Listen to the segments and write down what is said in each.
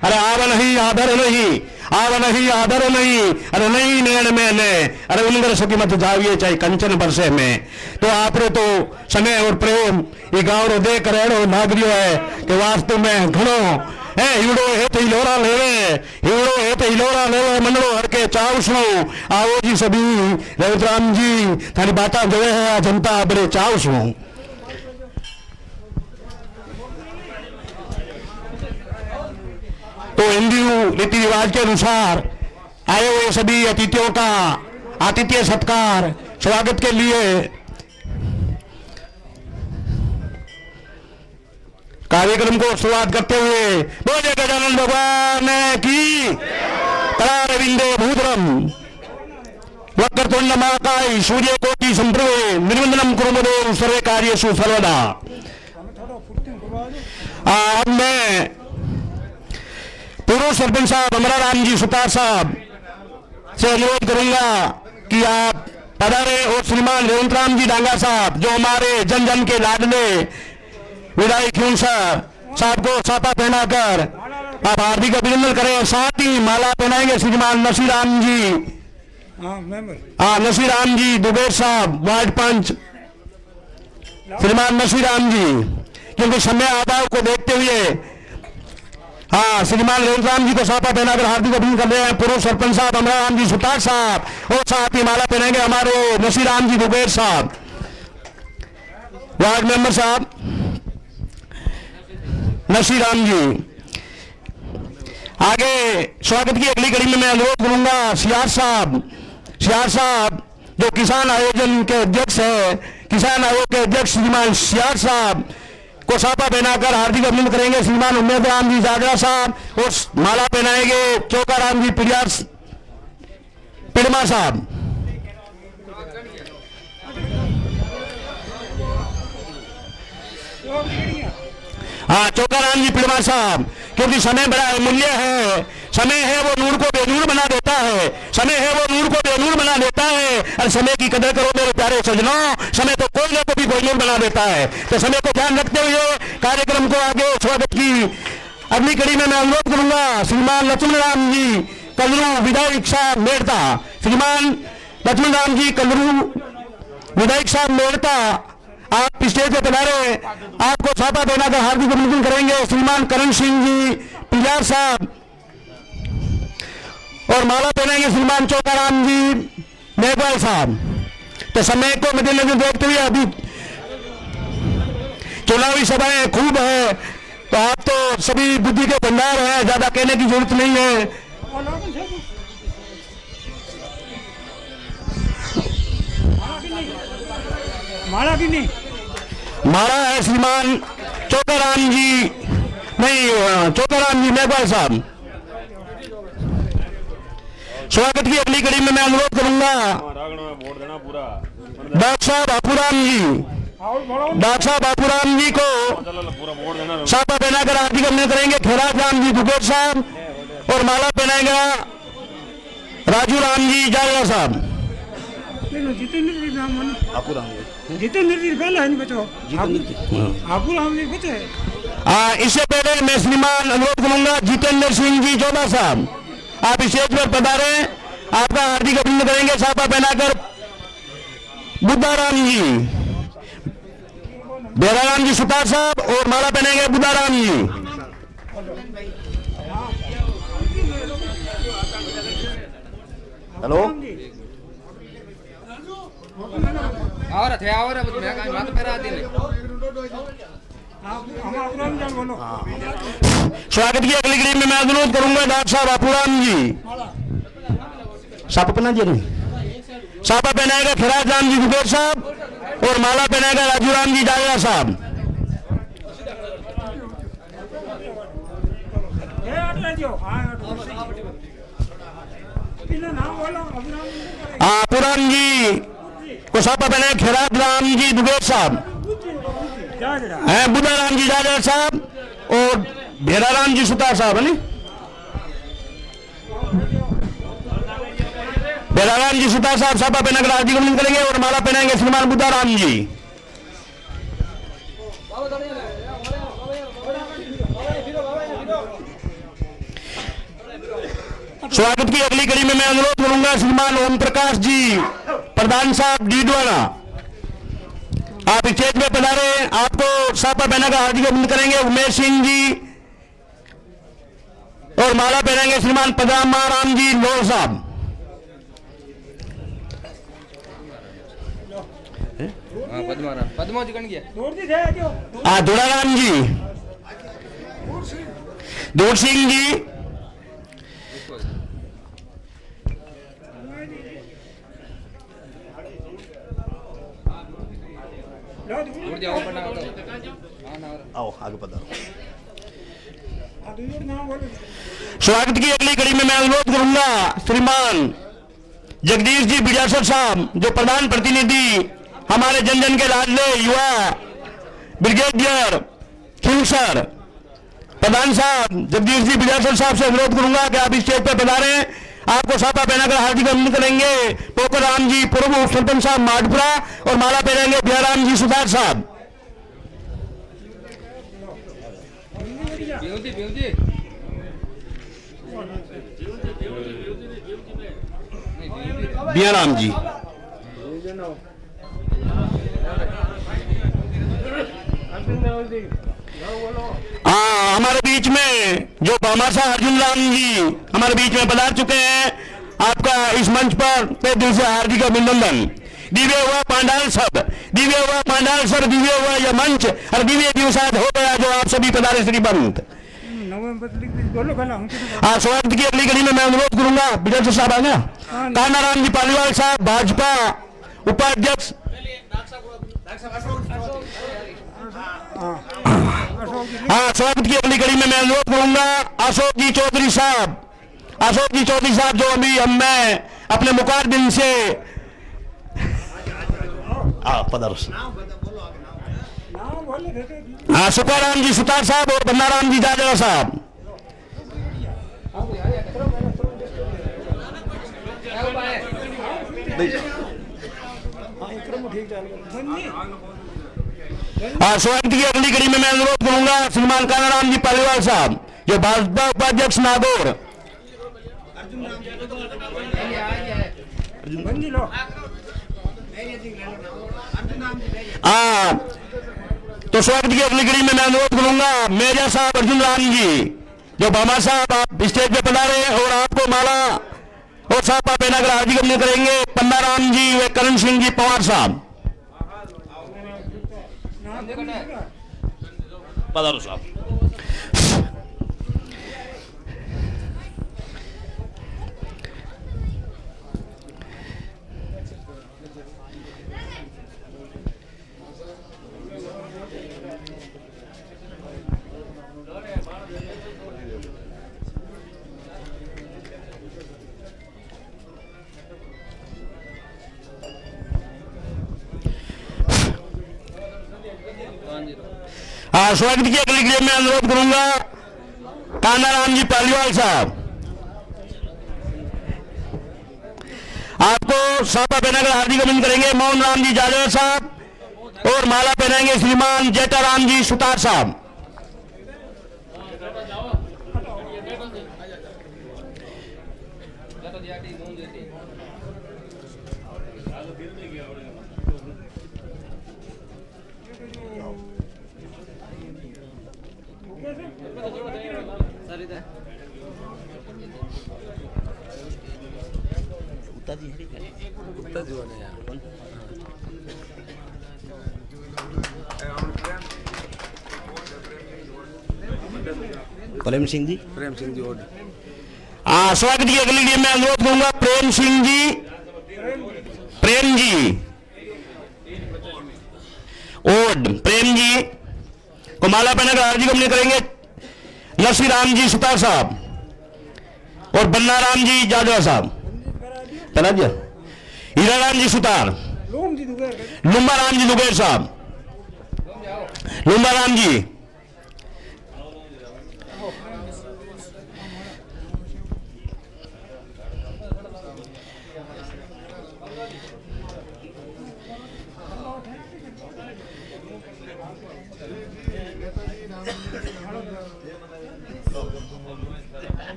अरे आव नहीं आदर नहीं, आव नहीं आदर नहीं, अरे नहीं नेण में ने, अरे उनगर सकी मत जाविए चाहे कंचन बरसे में। तो आपरे तो समय और प्रेम ये गाँव रो देख रहे नागरियो है कि वास्तव में घणो है हिवड़ो है तो हिलोरा लेवे, हिवड़ो है तो हिलोरा लेवे मनड़ो हड़के चावसो। आओ जी सभी रघुराम जी थारी बाता जोए है जनता बड़े चावसो। तो हिंदू रीति रिवाज के अनुसार आए हुए सभी अतिथियों का आतिथ्य सत्कार स्वागत के लिए कार्यक्रम को शुरुआत करते हुए बोले गजानन भगवान की करारविंदे भूतरम वक्रतुंड महाकाय सूर्यकोटि संप्रभे निर्विघ्नं कुर्वन्तो सर्वे कार्येषु सर्वदा। अब मैं पूर्व सरपंच साहब अमरा राम जी सुतार साहब से अनुरोध करूंगा कि आप पधारे और श्रीमान रेवंत राम जी डांगा साहब जो हमारे जन जन के लाडले विधायक साहब को सापा पहनाकर आप हार्दिक अभिनंदन करें। साथ ही माला पहनाएंगे श्रीमान नसीराम जी, नसीराम जी दुबे साहब वार्ड पंच श्रीमान नसीराम जी, क्योंकि समय अभाव को देखते हुए श्रीमान रेवंत राम जी को सापा पहनाकर हार्दिक अभिनंदन कर रहे हैं। पूर्व सरपंच साहब अमरा राम जी सुतार साहब और साथ ही माला पहनेंगे हमारे नसीराम जी दुबेर साहब वार्ड मेंबर साहब नसीराम जी। आगे स्वागत की अगली कड़ी में मैं अनुरोध करूंगा सियार साहब जो किसान आयोजन के अध्यक्ष है, किसान आयोग के अध्यक्ष श्रीमान सियार साहब को सापा पहनाकर हार्दिक अभिनंदन करेंगे। श्रीमान उम्मेद राम जी जागरा साहब और माला पहनाएंगे चौका राम जी पिड़मा साहब। चौका राम जी पिड़मा साहब, क्योंकि समय बड़ा मूल्य है, समय है वो नूर को बेनूर बना देता है, समय है वो नूर को बेनूर बना देता है। और समय की कदर करो मेरे प्यारे सजनों, समय तो कोयले को भी कोई नूर बना देता है। तो समय को ध्यान रखते हुए कार्यक्रम को आगे स्वागत की अगली कड़ी में मैं अनुरोध करूंगा श्रीमान लक्ष्मण राम जी कलरू विधायक साहब मेड़ता, श्रीमान लक्ष्मण राम जी कलरू विधायक साहब मेड़ता आप स्टेज पे पधारे, आपको छापा देना का हार्दिक अभिनंदन करेंगे। श्रीमान करण सिंह जी पिलार साहब और माला पहनाएंगे श्रीमान चौकाराम जी मेघवाल साहब। तो समय को मद्देनजर देखते हुए अभी चुनावी सभाएं खूब है, तो आप तो सभी बुद्धि के भंडार हैं, ज्यादा कहने की जरूरत नहीं है। माला भी नहीं, माला है श्रीमान चौकाराम जी, नहीं चौकाराम जी मेघवाल साहब। स्वागत की अगली कड़ी में मैं अनुरोध करूंगा डॉक्टर साहब बापूराम जी को सापा पहनाकर हार्दिक अभिनंदन करेंगे। खेराज राम जी दुबेर साहब और माला पहनाएगा राजू राम जी जागरा साहब। इससे पहले मैं श्रीमान अनुरोध करूंगा जितेंद्र सिंह जी जोधा साहब, आप स्टेज पर पधारे, आपका हार्दिक अभिनंदन करेंगे सापा पहनाकर बुद्धाराम जी, बेराराम जी सुतार साहब और माला पहनेंगे बुद्धाराम जी। हेलो स्वागत की अगली कड़ी में मैं अनुरोध करूंगा डॉक्टर साहब बापूराम जी सापा पहना जी नहीं, सापा पहनाएगा खिराज राम जी दुबेर साहब और माला पहनाएगा राजू राम जी जागरा साहब। पुरान जी को सापा पहनाए खिराज राम जी दुबेर साहब हैं, बुद्धा राम जी जागरा साहब और भेरा राम जी सुतार साहब है। भेरा राम जी सुतार साहब सापा पहनाकर हार्दिक अभिनंदन करेंगे और माला पहनाएंगे श्रीमान बुद्धा राम जी। स्वागत की अगली कड़ी में मैं अनुरोध करूंगा श्रीमान ओम प्रकाश जी प्रधान साहब डीडवाना, आप स्टेज में पधारे। आपको सापा पहना का हार्दिक अभिनंदन करेंगे उमेश सिंह जी और माला पहनेंगे श्रीमान पदमा राम जी लोर साहब। पद्मा जी कौन गया? दुड़ाराम जी, दूर सिंह जी, उड़ जाओ पढ़ना होगा। आओ आगे पधारो। नाम बोलो। स्वागत की अगली कड़ी में मैं अनुरोध करूंगा श्रीमान जगदीश जी बिजासर साहब जो प्रधान प्रतिनिधि हमारे जन जन के लाडले युवा ब्रिगेडियर किंग सर, प्रधान साहब जगदीश जी बिजासर साहब से अनुरोध करूंगा कि आप स्टेज पर पधारें। आपको सापा पहनाकर हार्दिक अभिनंदन करेंगे पोकर राम जी पूर्व उप सरपंच साहब माडपुरा और माला पहनेंगे बिहाराम जी सुधार साहब। बिहाराम जी हमारे बीच में जो भामाशाह अर्जुन राम जी हमारे बीच में पधार चुके हैं। आपका इस मंच पर तहे दिल से हार्दिक अभिनंदन। दिव्य हुआ पांडाल सब, दिव्य हुआ पांडाल सर, दिव्य हुआ यह मंच और दिव्य दिवसात हो गया जो आप सभी पधारे श्रीमंत। स्वागत की अगली कड़ी में मैं अनुरोध करूंगा बिजल साहब आ गया, कान्हा राम जी पालीवाल साहब भाजपा उपाध्यक्ष, स्वागत की अगली कड़ी में मैं अनुरोध करूंगा अशोक जी चौधरी साहब, अशोक जी चौधरी साहब जो अभी मैं अपने मुकाबले से सुखाराम जी सुतार साहब और बन्नाराम जी जाजरा साहब। स्वागत की अगली कड़ी में मैं अनुरोध करूंगा श्रीमान कान्हाराम जी पालीवाल साहब जो भाजपा उपाध्यक्ष नागौर। तो स्वागत की अगली कड़ी में मैं अनुरोध करूंगा मेजा साहब अर्जुन राम जी जो भामा साहब आप स्टेज पे पधारे और आपको माला और सापा पहनाकर हार्दिक अभिनंदन करेंगे पन्ना राम जी व करण सिंह जी पवार साहब। पधारो साहब। स्वागत की अगली कड़ी में अनुरोध करूंगा कान्हाराम जी पालीवाल साहब, आपको सापा पहनाकर हार्दिक अभिनंदन करेंगे मोहन राम जी जाजर साहब और माला पहनाएंगे श्रीमान जेठाराम जी सुतार साहब। प्रेम सिंह जी स्वागत की अगली टीम में अनुरोध करूंगा प्रेम सिंह जी, प्रेम जी ओड प्रेम जी को माला पहनाकर हार्दिक अभिनंदन करेंगे नसीर राम जी सुतार साहब और बन्ना राम जी जाजवा साहब। हीरा राम जी सुतार, लुम्बा राम जी दुबेर साहब, लुम्बा राम जी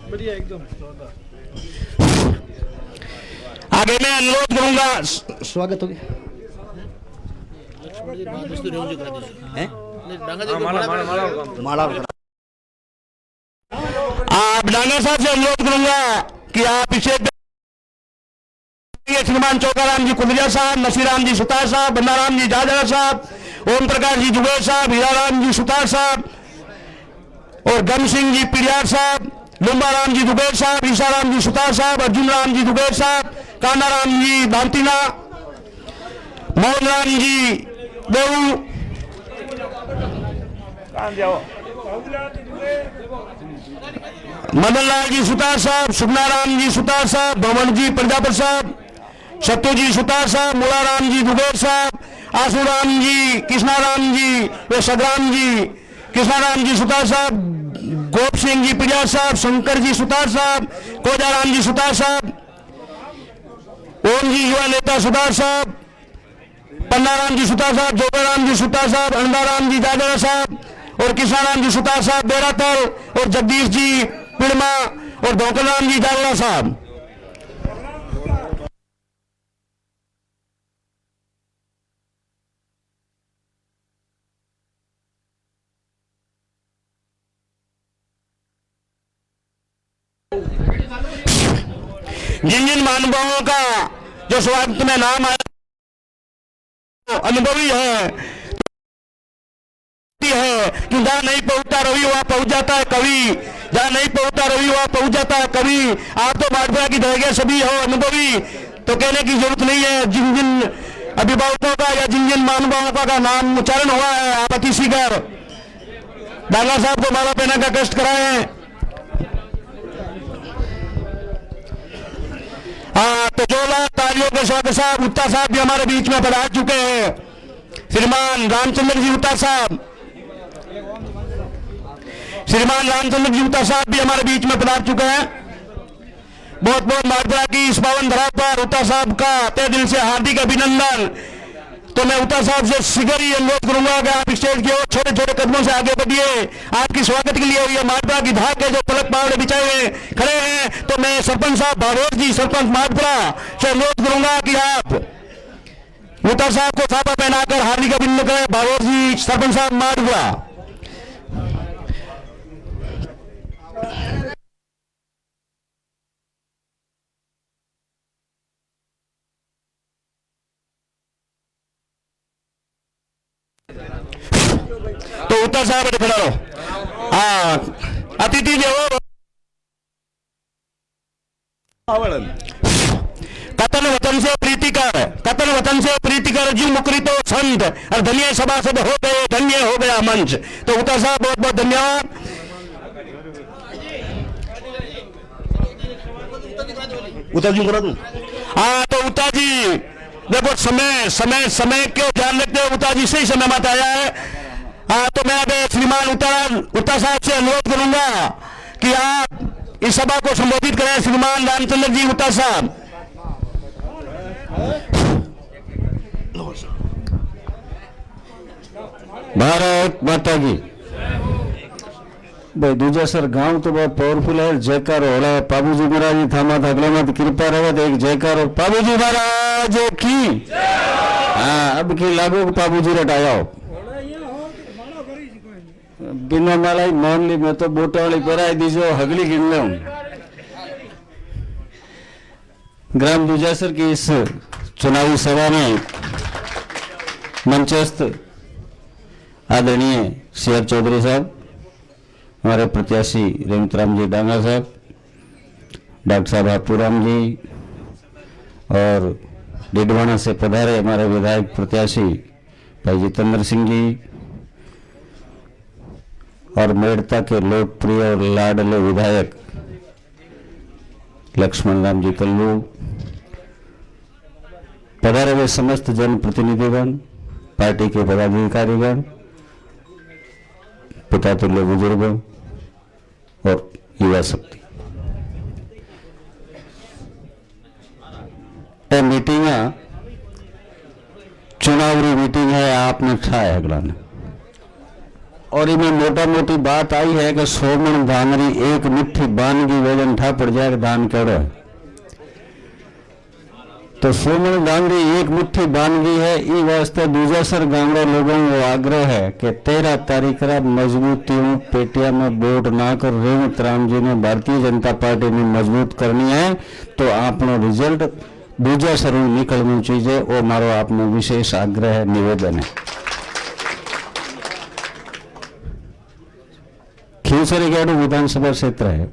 बढ़िया एकदम आगे मैं अनुरोध करूंगा। स्वागत हो गया। आप डांगा साहब से अनुरोध करूंगा कि आप इसे श्रीमान चौकाराम जी कुंदरिया साहब, नसीराम जी सुतार साहब, बंदाराम जी जाजरा साहब, ओम प्रकाश जी जुबेर साहब, हीराराम जी सुतार साहब और गम सिंह जी पिड़ियार साहब, लुम्बाराम जी दुबेर साहब, ईसाराम जी सुतार साहब, अर्जुन राम जी दुबेर साहब, कानाराम जी भांतीना, मोहन राम जी देऊ, मदन लाल जी सुतार साहब, सुखनाराम जी सुतार साहब, भवन जी प्रजापत साहब, सत्तू जी सुतार साहब, मुलाराम जी दुबेर साहब, आसूराम जी, कृष्णाराम जी व सदराम जी, कृष्णाराम जी सुतार साहब, गोप सिंह जी पिड़िया साहब, शंकर जी सुतार साहब, कोजाराम जी सुतार साहब, ओम जी युवा नेता सुतार साहब, पन्नाराम जी सुतार साहब, जोगाराम जी सुतार साहब, अंडाराम जी जाजरा साहब और कृष्णाराम जी सुतार साहब बेरातल और जगदीश जी पिड़मा और धोकराम जी जाजरा साहब। जिन जिन महानुभावों का जो स्वागत में नाम आया अनुभवी है कि जहां नहीं पहुंचता रवि वहां पहुंच जाता है कवि, जहां नहीं पहुंचता रवि वहां पहुंच जाता है कवि। आप तो माडपुरा की दरगाह सभी हो अनुभवी, तो कहने की जरूरत नहीं है। जिन जिन अभिभावकों का या जिन जिन महानुभावों का नाम उच्चारण हुआ है आप अति शीघ्र डांगा साहब को माला पहना का कष्ट कराए। तो जोरदार तालियों के स्वागत साहब उत्ता साहब भी हमारे बीच में पधार चुके हैं। श्रीमान रामचंद्र जी उत्ता साहब, श्रीमान रामचंद्र जी उत्ता साहब भी हमारे बीच में पधार चुके हैं। बहुत बहुत माडपुरा की इस पावन धरा पर उत्ता साहब का तहे दिल से हार्दिक अभिनंदन। तो मैं उत्ता साहब से शीघ्र ही अनुरोध करूंगा कि आप स्टेज की ओर छोटे छोटे कदमों से आगे बढ़िए। आपकी स्वागत के लिए ये माडपुरा की धाक है जो पलक पावड़े बिछाए हुए खड़े हैं। तो मैं सरपंच साहब भावेश जी, सरपंच माडपुरा से अनुरोध करूंगा कि आप उत्ता साहब को साफा पहनाकर हार्दिक अभिनंदन करें। भावेश जी, सरपंच साहब माडपुरा। तो उत्तर साहब खड़ा रहो। हाँ, अतिथि जो हो कतन वतन से प्रीतिकर, कतन वतन से प्रीतिकर जीव मुकरितो संत और धन्य सभासद हो गए, धन्य हो गया मंच। तो उत्तर साहब बहुत बहुत धन्यवाद। उत्तर जी करा दूं? हाँ, तो उत्तर जी देखो समय समय समय क्यों ध्यान रखते हो, उत्तर जी सही समय मत आया है। तो मैं अब श्रीमान उत्तर साहब से अनुरोध करूंगा कि आप इस सभा को संबोधित करें। श्रीमान रामचंद्र जी उत्तर साहब। भारत माता की। भाई दूजा सर गांव तो बहुत पावरफुल है। जयकार हो रहा है बाबूजी महाराज जी थामा अगला मत कृपा रहे तो एक जयकार हो बाबूजी महाराज की। हाँ, अब की लागू बाबूजी रटाया हो बिना माला मान ली। मैं तो बोटा वाली पहराई दीजो हगली गिन लो। ग्राम दूजासर की इस चुनावी सभा में मंचस्थ आदरणीय सीआर चौधरी साहब, हमारे प्रत्याशी रविंद्राम जी डांगा साहब, डॉक्टर साहब हापूराम जी और डिडवाना से पधारे हमारे विधायक प्रत्याशी भाई जितेंद्र सिंह जी और मेड़ता के लोकप्रिय और लाडले विधायक लक्ष्मण राम जी कल्लू, पधारे हुए समस्त जनप्रतिनिधिगण, पार्टी के पदाधिकारीगण, पिता तुल्य बुजुर्गों और युवा शक्ति। मीटिंग चुनावी मीटिंग है आपने ठाया अगला ने, और इनमें मोटा मोटी बात आई है कि 100 मन धान री एक मुट्ठी बान की वजन ठा पड़ जाए धान केड़ो है, तो 100 मन धान री एक मुट्ठी बान गई है। ई वास्ते दूजासर गांव लोगों को आग्रह है कि 13 तारीख रा मजबूतियों पेटिया में वोट ना कर रेवंत राम जी ने भारतीय जनता पार्टी ने मजबूत करनी है, तो आपनो रिजल्ट दूजा सरू निकलनी चाहिए। वो मारो आपने विशेष आग्रह है, निवेदन है। खीवसर गेड़ू विधानसभा क्षेत्र है,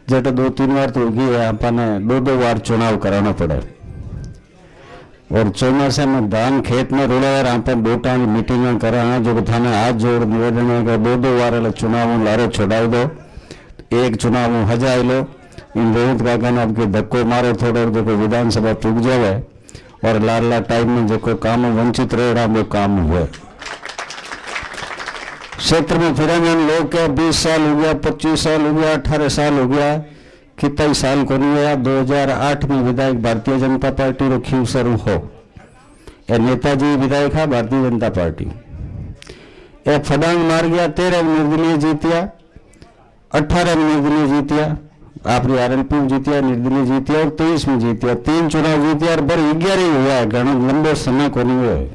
जेटे 2-3 बार तो होगी है, आपने 2-2 बार चुनाव कराना पड़े, और चौमासे में धान खेत में रोड़ा यार आप बोटा मीटिंग करा जो थाने हाथ जोड़ निवेदन है कि 2-2 बार चुनाव लारे छोड़ाई दो, एक चुनाव हजाई लो। इन रेवंत काका ने आपके धक्को मारो थोड़ा जो विधानसभा पुग जावे, और लाला टाइम में जो काम वंचित रहे वो काम हुए। क्षेत्र में फिर लोग क्या 20 साल हो गया, 25 साल हो गया, 18 साल हो गया, कितना साल को नहीं गया। 2008 में विधायक भारतीय जनता पार्टी रो खीवसर हो, ए नेताजी विधायक है भारतीय जनता पार्टी, ए फडांग मार गया, 13 में निर्दलीय जीतिया, 18 में निर्दलीय जीतिया, आपने आरएलपी में जीतिया, निर्दलीय जीतिया, और 23 में जीतिया, 3 चुनाव जीतिया, और बर 11 ही हुआ है, घना लंबो समय को नहीं हुआ है,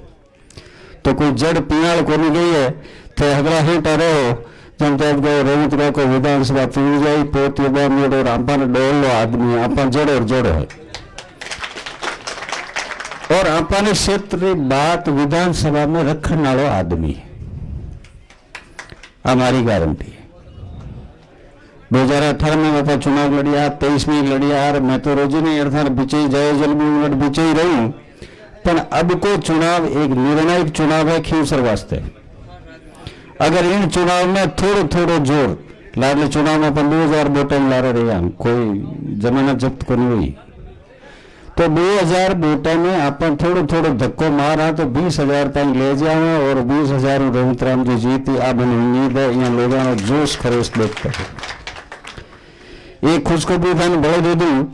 तो कोई जड़ पियाल को नहीं गई है। तो अगला हिट रहो जब तक गए रेवंत को विधानसभा पूरी जाई पोत मेड़ और आपा डोल लो आदमी आपा जड़ो और जड़ो है, और आपा ने क्षेत्र बात विधानसभा में रखने वालो आदमी है, हमारी गारंटी है। 2018 में आप चुनाव लड़िया, 23 में लड़िया, और मैं तो रोजी नहीं अर्थात बिचे जय जल बिचे ही रही हूं, पर अब को चुनाव एक निर्णायक चुनाव है खीवसर वास्ते। अगर इन चुनाव में थोड़ो थोड़ो जोर लाडले चुनाव में अपन 2000 वोट ला रहे हैं, कोई जमानत जब्त को नहीं हुई, तो 2000 वोट में अपन थोड़ो थोड़ो धक्को मारा तो 20,000 तक ले जाओ, और 20,000 रेवंत राम जी जीती। अब उम्मीद है इन लोगों ने जोश खरोश देखते हैं। एक खुशखबरी था बड़े दे दूं,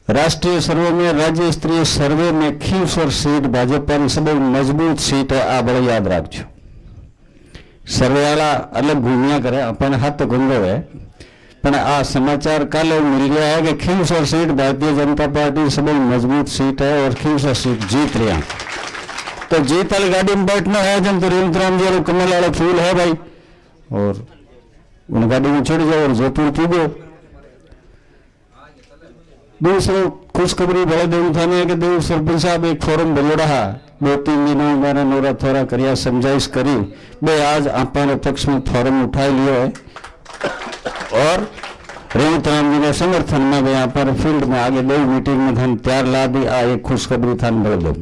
राष्ट्रीय सर्वे में राज्य स्तरीय सर्वे में खीवसर सीट भाजपा की सब मजबूत सीट है। आ बड़े याद रखो, सर्वे वाला अलग घूमिया करे अपन हाथ गुंगो है, पर आ समाचार कल मिल गया है कि खीवसर सीट भारतीय जनता पार्टी सब मजबूत सीट है, और खीवसर सीट जीत रहा। तो जीत वाली गाड़ी में बैठना है जब तो रेवंत राम जी कमल वाला फूल है भाई, और उन गाड़ी में चढ़ जाओ और जयपुर पूगो। दूसरो खुशखबरी बड़े देव थाने के देव सरपंच साहब एक फोरम बोलो रहा, 2-3 दिनों मैंने नोरा थोड़ा करिया समझाइश करी, बे आज आपने पक्ष में फोरम उठा लियो है, और रेवंत राम जी के समर्थन में वे यहाँ पर फील्ड में आगे 2 मीटिंग में धन तैयार ला दी। आ एक खुशखबरी थान बोल दो,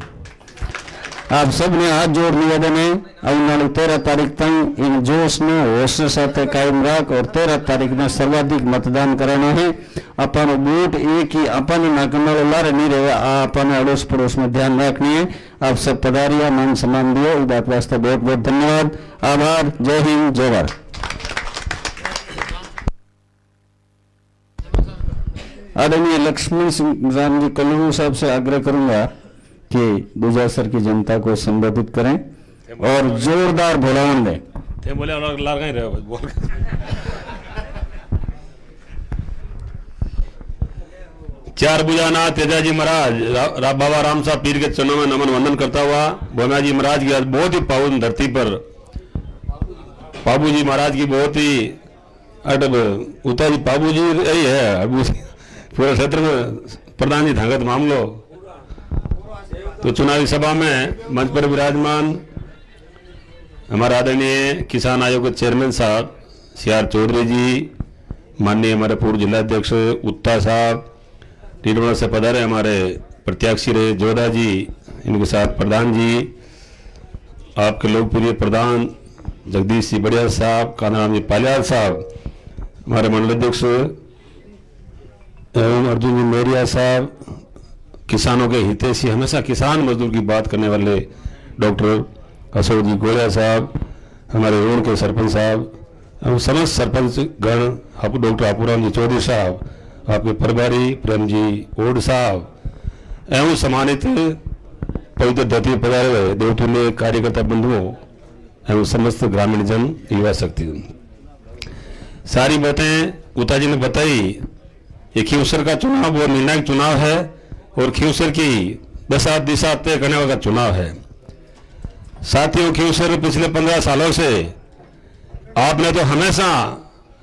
आप सबने हाथ जोड़ निवेदन है, आने 13 तारीख तक इन जोश में होश साथ कायम रख, और 13 तारीख में सर्वाधिक मतदान कराना है। अपन वोट एक ही अपन नाकमल लारे नहीं रहे, अपन अड़ोस पड़ोस में ध्यान रखनी है। आप सब पधारिया, मान सम्मान दियो, इस बात वास्ते बहुत बहुत धन्यवाद, आभार, जय हिंद, जय भारत। आदरणीय लक्ष्मण सिंह राम जी कल्लू साहब से आग्रह करूंगा कि दूजासर की जनता को संबोधित करें और जोरदार भोलावन दें। बोले लार कहीं रहे बोल। चार बुझाना तेजाजी महाराज बाबा राम साहब पीर के चरणों में नमन वंदन करता हुआ भोमाजी महाराज की आज बहुत ही पावन धरती पर बाबू जी महाराज की बहुत ही उतारी बाबू जी यही है पूरे क्षेत्र में प्रधान जी धांगत मामलो। तो चुनावी सभा में मंच पर विराजमान हमारे आदरणीय किसान आयोग के चेयरमैन साहब CR चौधरी जी, माननीय हमारे पूर्व जिलाध्यक्ष उत्ता साहब, टीडवाड़ा से पधारे हमारे प्रत्याशी रहे जोधा जी, इनके साथ प्रधान जी, आपके लोकप्रिय प्रधान जगदीश सिंह बढ़िया साहब, कानाराम जी पालियाल साहब, हमारे मंडलाध्यक्ष अर्जुन जी मेरिया साहब, किसानों के हितैषी हमेशा किसान मजदूर की बात करने वाले डॉक्टर अशोक जी गोलिया साहब, हमारे रोड के सरपंच साहब, हम समस्त सरपंच गण, डॉक्टर हापूराम जी चौधरी साहब, आपके प्रभारी प्रेम जी ओड साहब एवं सम्मानित पवित्र धरती पर पधारे हुए देवतुल्य कार्यकर्ता बंधुओं एवं समस्त ग्रामीण जन युवा शक्ति, सारी बातें उता जी ने बताई। ये खींवसर का चुनाव वो निर्णायक चुनाव है और खींवसर की दशा दिशा तय करने वाला चुनाव है। साथियों, खींवसर पिछले 15 सालों से आपने तो हमेशा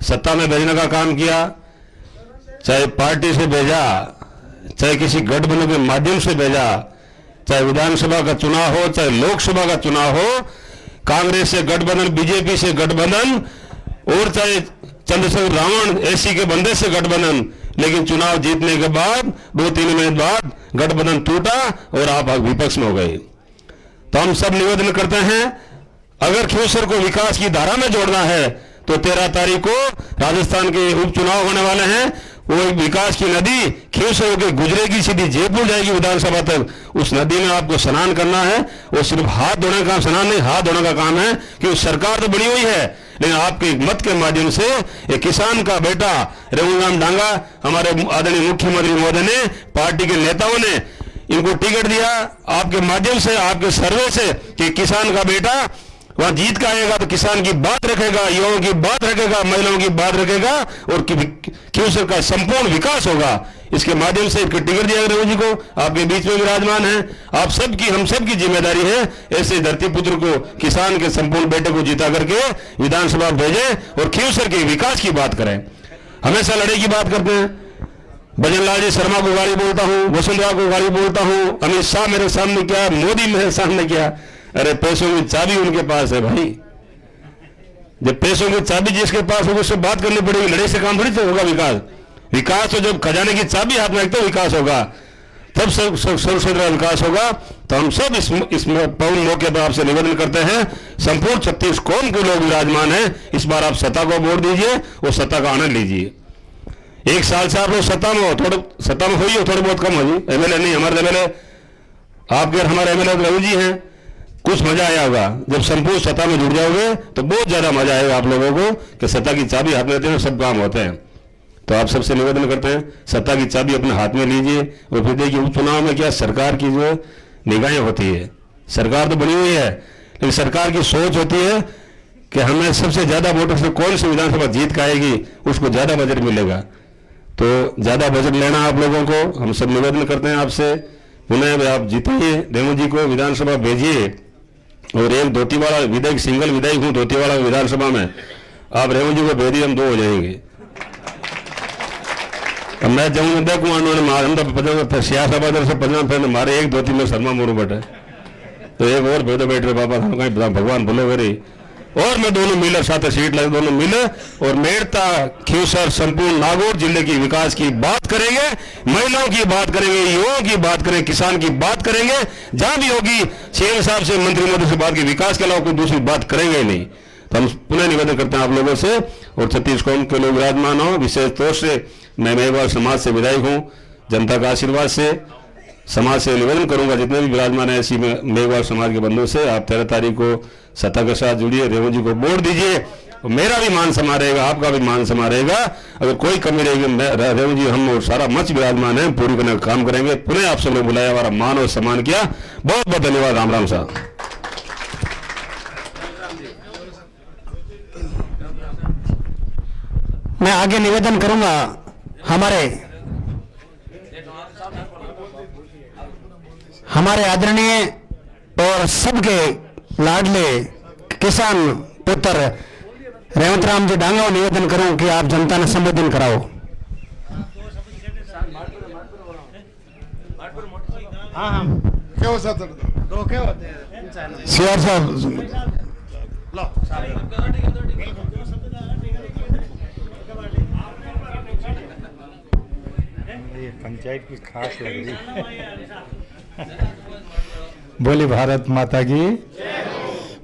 सत्ता में भेजने का काम किया, चाहे पार्टी से भेजा, चाहे किसी गठबंधन के माध्यम से भेजा, चाहे विधानसभा का चुनाव हो, चाहे लोकसभा का चुनाव हो, कांग्रेस से गठबंधन, बीजेपी से गठबंधन और चाहे चंद्रशेखर रावण ऐसी के बंदे से गठबंधन, लेकिन चुनाव जीतने के बाद 2-3 महीने बाद गठबंधन टूटा और आप विपक्ष में हो गए। तो हम सब निवेदन करते हैं, अगर खींवसर को विकास की धारा में जोड़ना है तो 13 तारीख को राजस्थान के उपचुनाव होने वाले हैं। वो एक विकास की नदी खींवसर होकर गुजरेगी, सीधी जयपुर जाएगी विधानसभा तक। उस नदी में आपको स्नान करना है। वो सिर्फ हाथ धोने का स्नान नहीं, हाथ धोने का काम है, क्योंकि सरकार तो बनी हुई है, लेकिन आपके मत के माध्यम से एक किसान का बेटा रघुराम डांगा, हमारे आदरणीय मुख्यमंत्री महोदय ने, पार्टी के नेताओं ने इनको टिकट दिया आपके माध्यम से, आपके सर्वे से, कि किसान का बेटा वहां जीत का आएगा तो किसान की बात रखेगा, युवाओं की बात रखेगा, महिलाओं की बात रखेगा और खींवसर का संपूर्ण विकास होगा। इसके माध्यम से टिकट दिया रघु जी को, आपके बीच में विराजमान है। आप सबकी, हम सबकी जिम्मेदारी है ऐसे धरती पुत्र को, किसान के संपूर्ण बेटे को जीता करके विधानसभा भेजें और खींवसर के विकास की बात करें। हमेशा लड़ाई की बात करते हैं। भजनलाल जी शर्मा को गाली बोलता हूं, वसुंधरा को गाली बोलता हूं, अमित शाह मेरे सामने क्या, मोदी मेरे सामने क्या। अरे पैसों की चाबी उनके पास है भाई। जब पैसों की चाबी जिसके पास होगी उससे बात करनी पड़ेगी, लड़ाई से काम थोड़ी तो होगा विकास। विकास तो जब खजाने की चाबी हाथ में रखते तो विकास होगा, तब सर्वश्रेष्ठ विकास होगा। तो हम सब इस पवन मौके पर आपसे निवेदन करते हैं, संपूर्ण 36 कौम के लोग विराजमान हैं, इस बार आप सत्ता को वोट दीजिए और सत्ता का आनंद लीजिए। 1 साल से आप लोग सत्ता में हो, सत्ता में होइए, थोड़े बहुत कम हो जी। एमएलए नहीं, हमारे एमएलए आपके और हमारे एमएलए रघु जी हैं। कुछ मजा आया होगा जब संपूर्ण सत्ता में जुड़ जाओगे, तो बहुत ज्यादा मजा आएगा आप लोगों को कि सत्ता की चाबी हाथ में रहते हैं, सब काम होते हैं। तो आप सबसे निवेदन करते हैं, सत्ता की चाबी अपने हाथ में लीजिए और फिर देखिए उपचुनाव में क्या सरकार की जो निगाहें होती है। सरकार तो बनी हुई है, लेकिन सरकार की सोच होती है कि हमें सबसे ज्यादा वोटों से कौन सी विधानसभा जीत का आएगी, उसको ज्यादा बजट मिलेगा। तो ज्यादा बजट लेना आप लोगों को, हम सब निवेदन करते हैं आपसे। पुनः आप जीतिए, रेणु जी को विधानसभा भेजिए और एक धोतीवाड़ा विधायक, सिंगल विधायक हूं धोतीवाड़ा विधानसभा में, आप रेणु जी को भेजिए, हम 2 हो जाएंगे। अब मैं जाऊंगा देखूँ उन्होंने सियासत से 50 फिर मारे एक धोती में शर्मा मोरू बटे, तो एक और भेदो बैठ रहे बाबा कहीं भगवान भले करी। और मैं दोनों मिले साथ सीट लगे, दोनों मिले और मेड़ता खींवसर संपूर्ण नागौर जिले की विकास की बात करेंगे, महिलाओं की बात करेंगे, युवाओं की बात करेंगे, किसान की बात करेंगे। जहां भी होगी सीएम साहब से, मंत्री महोदय से बात की, विकास के अलावा कोई दूसरी बात करेंगे ही नहीं। तो हम पुनः निवेदन करते हैं आप लोगों से, और 36 कौम के लोग विराजमान हो। विशेष तौर से मैं मेघवाल समाज से विधायक हूँ, जनता का आशीर्वाद से समाज से निवेदन करूंगा, जितने भी विराजमान है ऐसी मेघवाल समाज के बंधुओं से, आप 13 तारीख को सत्ता के साथ जुड़िए, रेणु जी को वोट दीजिए। मेरा भी मान समा रहेगा, आपका भी मान समा रहेगा। अगर कोई कमी रहेगी, रेणु जी हम और सारा मंच विराजमान है, पूरी करने का काम करेंगे। पुनः आप सब लोग बुलाया, हमारा मान और सम्मान किया, बहुत बहुत धन्यवाद। राम राम साहब। मैं आगे निवेदन करूंगा हमारे आदरणीय और सबके लाडले किसान पुत्र रेवंत राम जी डांगा को निवेदन करूं कि आप जनता ने संबोधन कराओ। सीआर साहब पंचायत की खास लग रही। बोले भारत माता की,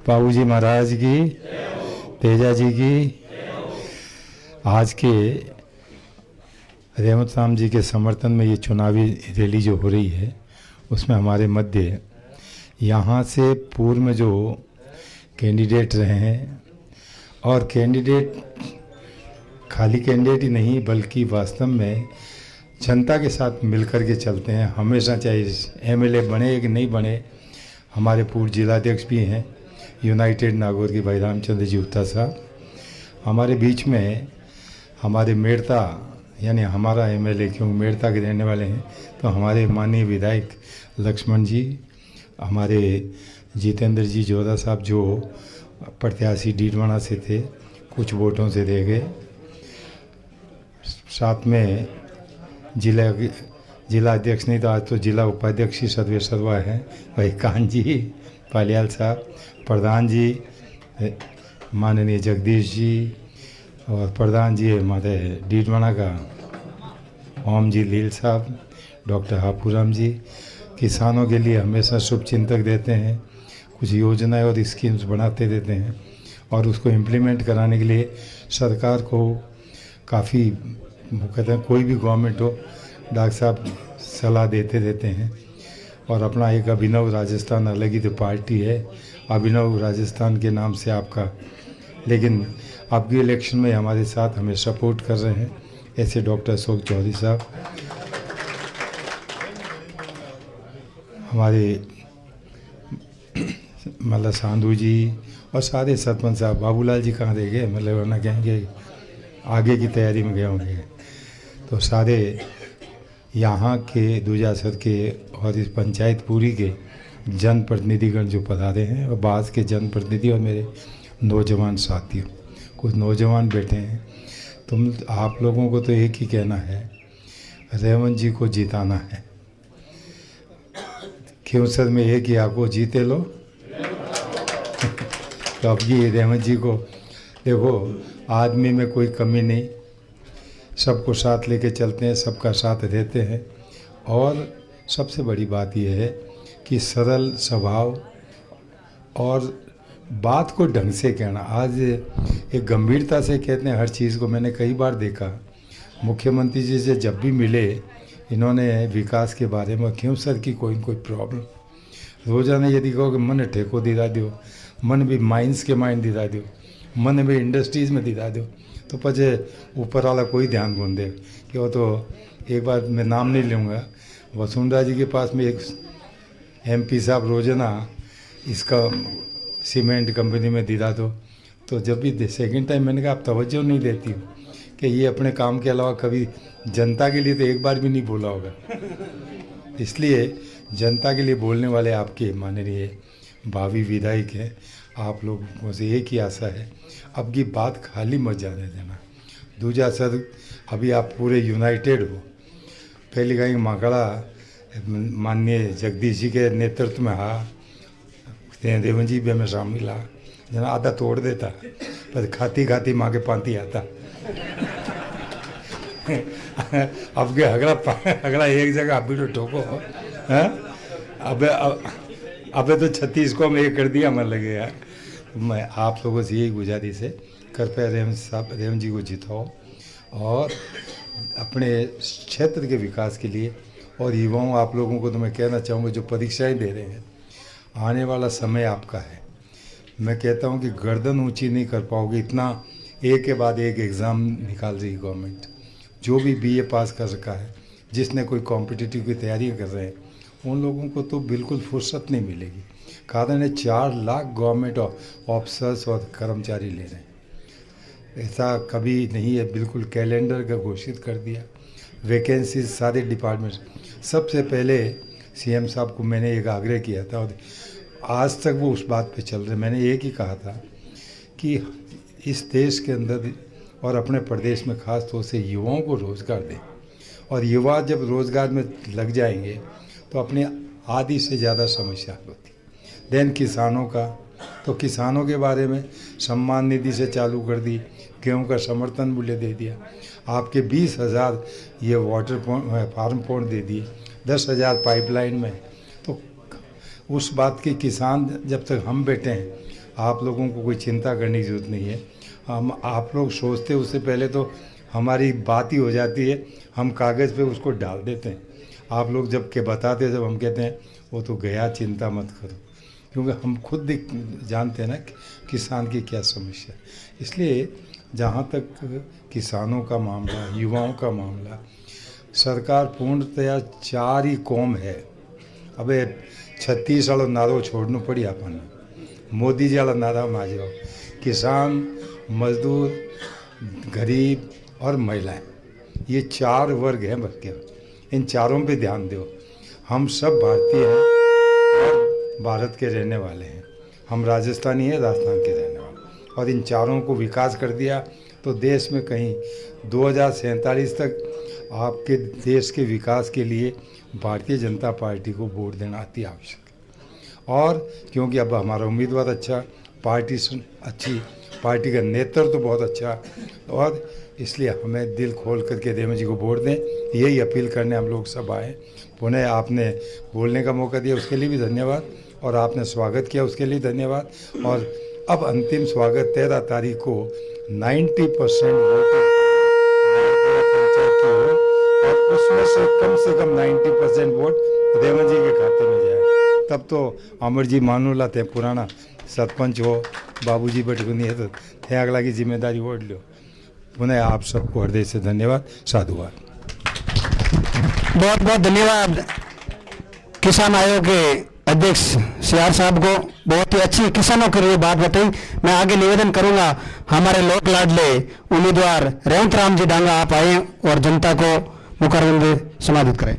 बाबूजी महाराज की, तेजा जी की। आज के रेवंत राम जी के समर्थन में ये चुनावी रैली जो हो रही है, उसमें हमारे मध्य यहाँ से पूर्व में जो कैंडिडेट रहे हैं, और कैंडिडेट खाली कैंडिडेट ही नहीं बल्कि वास्तव में जनता के साथ मिलकर के चलते हैं हमेशा, चाहे एमएलए बने कि नहीं बने, हमारे पूर्व जिलाध्यक्ष भी हैं यूनाइटेड नागौर के भाई रामचंद्र जी उत्ता साहब। हमारे बीच में हमारे मेड़ता यानी हमारा एमएलए, क्योंकि मेड़ता के रहने वाले हैं, तो हमारे माननीय विधायक लक्ष्मण जी, हमारे जितेंद्र जी जोधा साहब जो प्रत्याशी डीडवाना से थे, कुछ वोटों से रह गए। साथ में जिला अध्यक्ष नहीं तो आज तो जिला उपाध्यक्ष ही सर्वे सर्वा हैं भाई कान जी पालियाल साहब, प्रधान जी माननीय जगदीश जी, और प्रधान जी हमारे डीडवाना का ओम जी लील साहब, डॉक्टर हापूराम जी। किसानों के लिए हमेशा शुभ चिंतक देते हैं, कुछ योजनाएं और स्कीम्स बनाते रहते हैं, और उसको इम्प्लीमेंट कराने के लिए सरकार को काफ़ी, वो कहते हैं कोई भी गवर्नमेंट हो, डॉक्टर साहब सलाह देते रहते हैं। और अपना एक अभिनव राजस्थान अलग ही तो पार्टी है, अभिनव राजस्थान के नाम से आपका, लेकिन आपके इलेक्शन में हमारे साथ हमें सपोर्ट कर रहे हैं ऐसे डॉक्टर अशोक चौधरी साहब, हमारे मतलब सांधू जी, और सारे सरपंच साहब। बाबूलाल जी कहाँ रह गए, मतलब वरना कहेंगे आगे की तैयारी में गए होंगे। तो सारे यहाँ के दूजासर के और इस पंचायत पूरी के जनप्रतिनिधिगण जो पधारे हैं, और बास के जनप्रतिनिधि और मेरे नौजवान साथियों, कुछ नौजवान बैठे हैं। तुम आप लोगों को तो एक ही कहना है, रेवंत जी को जिताना है। क्यों सर, में एक ही आपको जीते लो। तो अब ये रेवंत जी को देखो, आदमी में कोई कमी नहीं, सबको साथ लेके चलते हैं, सबका साथ देते हैं। और सबसे बड़ी बात यह है कि सरल स्वभाव और बात को ढंग से कहना। आज एक गंभीरता से कहते हैं हर चीज़ को। मैंने कई बार देखा मुख्यमंत्री जी से जब भी मिले, इन्होंने विकास के बारे में क्यों सर की कोई न कोई प्रॉब्लम, रोज़ाना यदि कहो कि मन ठेको दिला दो, मन भी माइंस के माइंड दिला दो, मन भी इंडस्ट्रीज़ में दिला दो, तो पचे ऊपर वाला कोई ध्यान कौन दे। कि वो तो एक बार मैं नाम नहीं लूँगा, वसुंधरा जी के पास में एक एमपी साहब रोजाना इसका सीमेंट कंपनी में दिला दो, तो जब भी सेकंड टाइम मैंने कहा आप तवज्जो नहीं देती हो कि ये अपने काम के अलावा कभी जनता के लिए तो एक बार भी नहीं बोला होगा। इसलिए जनता के लिए बोलने वाले आपके माननीय भावी विधायक हैं। आप लोगों से एक ही आशा है, अब की बात खाली मत जाने देना। दूजा सर, अभी आप पूरे यूनाइटेड हो। पहली कहीं माकड़ा माननीय जगदीश जी के नेतृत्व में हा, देवन जी भी हमें शामिल हा, जना आधा तोड़ देता, पर खाती खाती माँ के पांती आता। अब के अगला एक जगह आप भी तो ठोको है। अब तो 36 को हम एक कर दिया मन लगे यार। मैं आप लोगों से यही गुजारिश है, कृपया रेवंत जी को जिताओ और अपने क्षेत्र के विकास के लिए। और युवाओं आप लोगों को तो मैं कहना चाहूँगा जो परीक्षाएं दे रहे हैं, आने वाला समय आपका है। मैं कहता हूँ कि गर्दन ऊंची नहीं कर पाओगे, इतना एक के बाद एक एग्ज़ाम निकाल रही गवर्नमेंट। जो भी बीए पास कर रखा है, जिसने कोई कॉम्पिटिटिव की तैयारी कर रहे हैं, उन लोगों को तो बिल्कुल फुर्सत नहीं मिलेगी। कारण है 4 लाख गवर्नमेंट ऑफिसर्स और कर्मचारी ले रहे हैं, ऐसा कभी नहीं है। बिल्कुल कैलेंडर का घोषित कर दिया, वैकेंसीज सारे डिपार्टमेंट। सबसे पहले सीएम साहब को मैंने एक आग्रह किया था और आज तक वो उस बात पे चल रहे। मैंने एक ही कहा था कि इस देश के अंदर और अपने प्रदेश में खास तौर से युवाओं को रोज़गार दें, और युवा जब रोज़गार में लग जाएंगे तो अपने आधी से ज़्यादा समस्या होती। देन किसानों का, तो किसानों के बारे में सम्मान निधि से चालू कर दी, गेहूं का समर्थन मूल्य दे दिया, आपके 20,000 ये वाटर फार्म पॉइंट दे दिए, 10,000 पाइपलाइन में। तो उस बात की किसान जब तक हम बैठे हैं, आप लोगों को कोई चिंता करने की ज़रूरत नहीं है। हम आप लोग सोचते उससे पहले तो हमारी बात ही हो जाती है, हम कागज़ पे उसको डाल देते हैं। आप लोग जब के बताते हैं, जब हम कहते हैं वो तो गया, चिंता मत करो, क्योंकि हम खुद जानते हैं ना किसान की क्या समस्या। इसलिए जहाँ तक किसानों का मामला, युवाओं का मामला, सरकार पूर्णतया 4 ही कौम है। अबे 36 वालों नारो छोड़ना पड़ी अपन मोदी जी वाला नारा में आ जाओ। किसान, मजदूर, गरीब और महिलाएं, ये 4 वर्ग हैं बल्कि, इन चारों पे ध्यान दो। हम सब भारतीय हैं और भारत के रहने वाले हैं। हम राजस्थानी हैं, राजस्थान के रहने वाले, और इन चारों को विकास कर दिया तो देश में कहीं 2047 तक आपके देश के विकास के लिए भारतीय जनता पार्टी को वोट देना अति आवश्यक है। और क्योंकि अब हमारा उम्मीदवार अच्छा, पार्टी अच्छी, पार्टी का नेतृत्व तो बहुत अच्छा, और इसलिए हमें दिल खोल करके रेवंत जी को वोट दें, यही अपील करने हम लोग सब आए। पुनः आपने बोलने का मौका दिया उसके लिए भी धन्यवाद, और आपने स्वागत किया उसके लिए धन्यवाद। और अब अंतिम स्वागत 13 तारीख को 90% वोट पंचायत की हो, और उसमें से कम 90% वोट रेवंत जी के खाते में जाए। तब तो अमर जी मानूला थे पुराना सरपंच हो, बाबूजी बटकुनी है तो थे अगला की जिम्मेदारी वोट लो। पुनः आप सबको हृदय से धन्यवाद, साधुवाद। बहुत बहुत धन्यवाद किसान आयोग के अध्यक्ष सियार साहब को, बहुत ही अच्छी किसानों के लिए बात बताई। मैं आगे निवेदन करूंगा हमारे लोक लाडले उम्मीदवार रेवंत राम जी डांगा आप आए और जनता को मुखारविंद समाधित करें।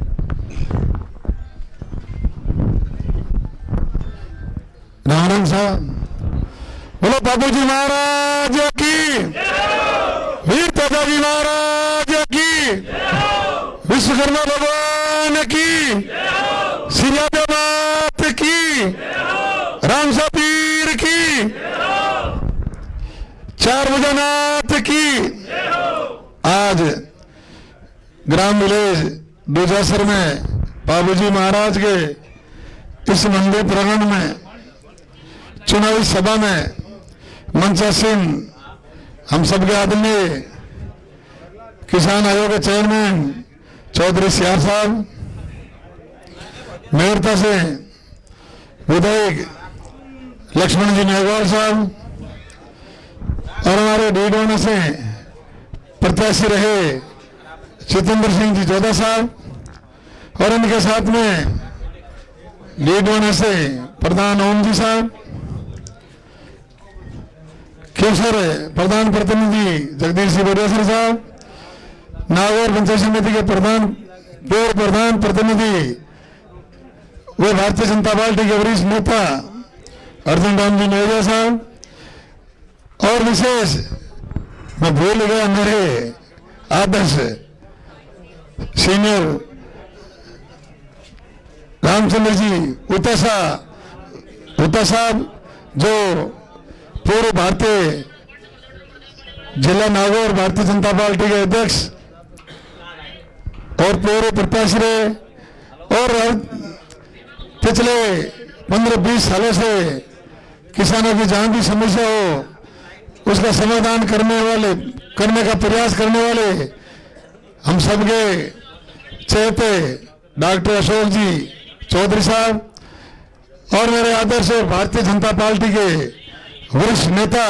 नारायण साहब बोलो, बाबूजी महाराज की, वीर ताजाजी महाराज की, विश्वकर्मा भगवान की, सियादा मात की, राम पीर की, 4 भुजनाथ की। आज ग्राम विलेज दूजासर में बाबूजी महाराज के इस मंदिर प्रांगण में चुनावी सभा में मंचासीन हम सबके आदरणीय किसान आयोग के चेयरमैन चौधरी सियार साहब, मेयरता से विधायक लक्ष्मण जी मेघवाल साहब, और हमारे डीडोना से प्रत्याशी रहे जितेंद्र सिंह जी जोधा साहब, और इनके साथ में डीडोना से प्रधान ओम जी साहब, केसर प्रधान प्रतिनिधि जगदीश सिंह बोरियासर साहब, नागौर पंचायत समिति के पूर्व प्रधान प्रतिनिधि वे भारतीय जनता पार्टी के वरिष्ठ नेता अर्जुन राम जी नेजा साहब, और विशेष मैं भूल गया मेरे आदर्श सीनियर रामचंद्र जी उता साहब, जो पूर्व भारतीय जिला नागौर भारतीय जनता पार्टी के अध्यक्ष और पूर्व प्रत्याशी रहे, और पिछले 15-20 सालों से किसानों की जहां भी समस्या हो उसका समाधान करने का प्रयास करने वाले हम सबके चहेते डॉक्टर अशोक जी चौधरी साहब, और मेरे आदर्श भारतीय जनता पार्टी के वरिष्ठ नेता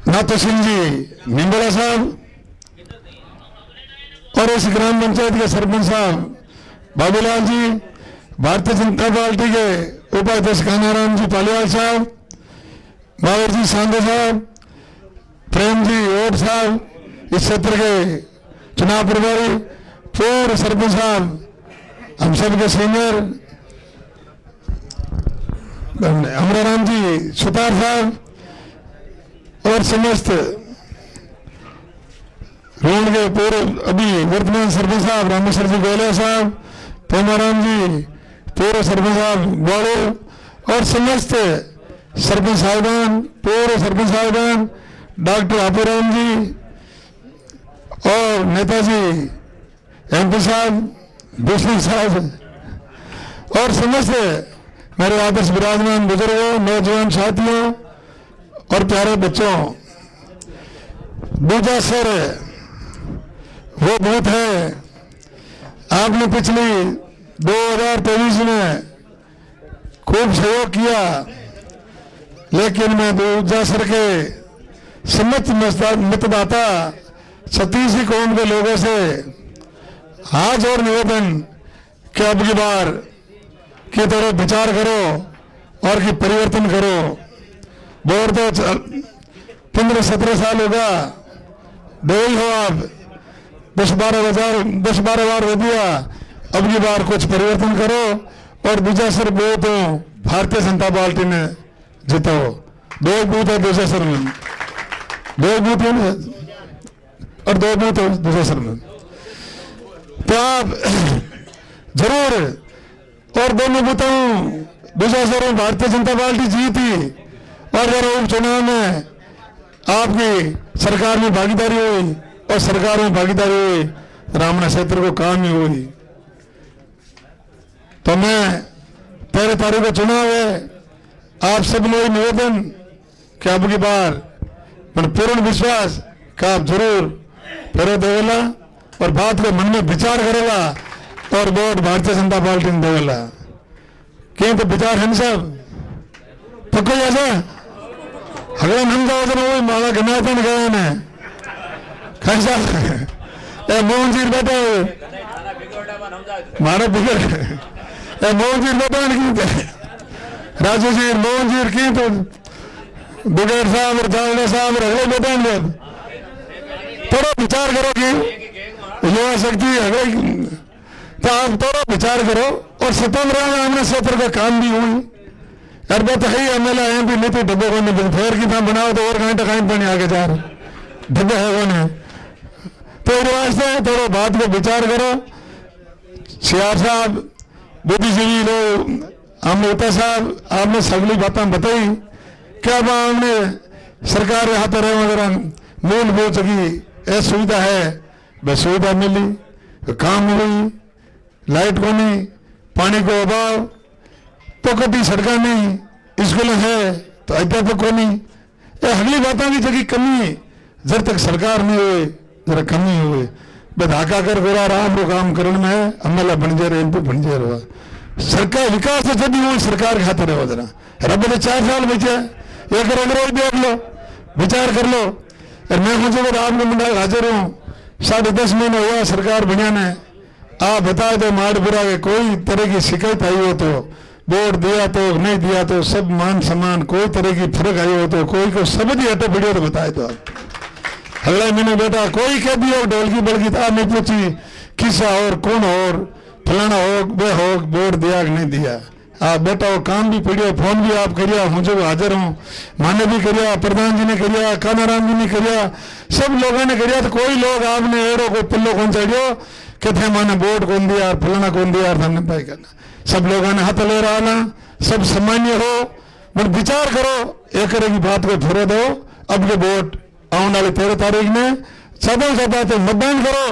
नाथू सिंह जी निम्बला साहब, और इस ग्राम पंचायत के सरपंच साहब बाबूलाल जी, भारतीय जनता पार्टी के उपाध्यक्ष कान्हाराम जी पालीवाल साहब, बाबर जी सांधे साहब, प्रेम जी ओट साहब, इस क्षेत्र के चुनाव प्रभारी, पूर्व सरपंच साहब, हम सबके सीनियर अमराराम जी सुतार साहब, और समस्त रोड के पूर्व अभी वर्तमान सरपंच साहब रामेश्वर जी गोलिया साहब, पोमाराम जी पूर्व सरपंच साहब ग्वाड़ो, और समस्त सरपंच साहिबान, पूर्व सरपंच साहिबान, डॉक्टर आपूराम जी और नेताजी MP साहब, विष्णु साहब, और समस्त मेरे आदर्श विराजमान बुजुर्गों, नौजवान साथियों और प्यारे बच्चों, दूजासर वो बूथ है आपने पिछली 2023 में खूब सहयोग किया, लेकिन मैं दूजासर के समस्त मतदाता छत्तीसी कौम के लोगों से हाथ और निवेदन कि अब की बार की तरह विचार करो और कि परिवर्तन करो। बोर्ड तो 15-17 साल होगा, दे ही हो आप 10-12 बार हो दिया। अब की बार कुछ परिवर्तन करो और दूसरा सर वोट तो भारतीय जनता पार्टी ने जिताओ। 2 बूथ है दूसरे सर में, 2 बूथ है ना, और 2 बूथ है दूसरे सर में, तो आप जरूर। और दोनों बूथों दूसरा सर में भारतीय जनता पार्टी जीती और अगर उपचुनाव में आपकी सरकार में भागीदारी हुई और सरकार में भागीदारी हुई, रामना क्षेत्र को काम ही हुई। तो मैं 13 तारीख को चुनाव है, आप सब लोग निवेदन कि अब की बार पूर्ण विश्वास का आप जरूर फेरो देवेला और बात को मन में विचार करेगा और वोट भारतीय जनता पार्टी ने देवेला। क्यों तो विचार हम सब पक्को जैसा अगर हम जाओ तो वही माला गनातन गए ने कैसा ए मोहन जी बेटा मारा बिगड़ ए मोहन जी बेटा नहीं राजू जी मोहन जी की तो बिगड़ साहब और जावड़े साहब और अगले बेटा ने थोड़ा विचार करो कि युवा शक्ति अगले, तो आप थोड़ा विचार करो। और सितंबर में हमने क्षेत्र का काम भी हुई यार, बात है एमएलए है भी नहीं तो डब्बे को नहीं फेर की था बनाओ तो और घंटे कहीं पानी आगे जा रहे डब्बे है वो नहीं, तो इस वास्ते थोड़ा बात को विचार करो। सियार साहब बुद्धिजीवी लोग हमने होता साहब आपने सगली बातें बताई क्या हमने सरकार हाथ रहे वगैरह मूलभूत की सुविधा है, बस सुविधा मिली, काम हुई, लाइट को नहीं, पानी को अभाव, तो कभी सड़क नहीं, स्कूल है तो अध्यापक को नहीं, अगली बातों की जगह कमी है। जब तक सरकार नहीं हुए जरा कमी हुए धाका कर गोरा राम को काम करने में अमला बन जा रहे एमपी बन जा रहा सरकार विकास तो जब हुई सरकार के हाथ रहे जरा रब ने 4 साल बचे एक अंग्रेज देख लो विचार कर लो। और मैं मुझे आपको मंडल हाजिर हूँ 10.5 महीने हुआ सरकार बनिया ने, आप बताए तो माड़पुरा के कोई तरह की शिकायत आई हो तो वोट दिया तो नहीं दिया तो सब मान सम्मान कोई तरह की फर्क आई हो तो कोई को समझ ही हटे वीडियो तो बताए तो आप अगले महीने बेटा कोई कह दिया ढोल की बल्कि था नहीं पूछी किसा और कौन और फलाना हो वे हो वोट दिया कि नहीं दिया। आप बेटा वो काम भी पड़ियो फोन भी आप करिया मुझे हाजिर हूँ माने भी करिया प्रधान जी ने करिया कानाराम जी ने करिया सब लोगों ने करिया तो कोई लोग आपने एड़ो कोई पिल्लो कौन चढ़ियो कि थे माने वोट कौन दिया फलाना कौन दिया हमने पाई करना सब लोगों ने हाथ ले रहा ना सब सामान्य हो बट विचार करो एक की बात को फिर दो। अब के वोट आने वाली 13 तारीख में ज्यादा से ज्यादा तो मतदान करो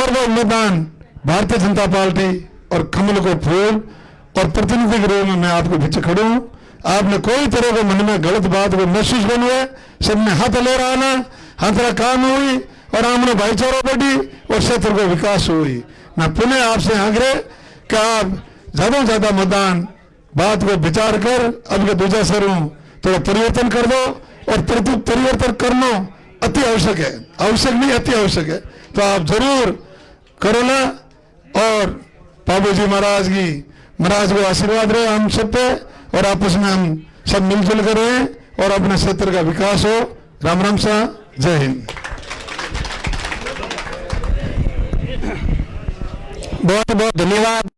और वो मतदान भारतीय जनता पार्टी और कमल को फूल और प्रतिनिधि के रूप में मैं आपके पीछे खड़े हूँ। आपने कोई तरह के मन में गलत बात को महसूस बन हुए सबने हाथ ले रहा ना हाथ काम हुई और हमने भाईचारा बढ़ी और क्षेत्र को विकास हुई। मैं पुनः आपसे आग्रह कि आप ज्यादा से ज्यादा मतदान बात को विचार कर अब के दूसरा सर थोड़ा परिवर्तन कर दो और परिवर्तन करना अति आवश्यक है, आवश्यक नहीं अति आवश्यक है, तो आप जरूर करो ना। और बाबू जी महाराज को आशीर्वाद रहे हम सब पे और आपस में हम सब मिलजुल कर रहे हैं और अपने क्षेत्र का विकास हो। राम राम सा जय हिंद। बहुत बहुत धन्यवाद।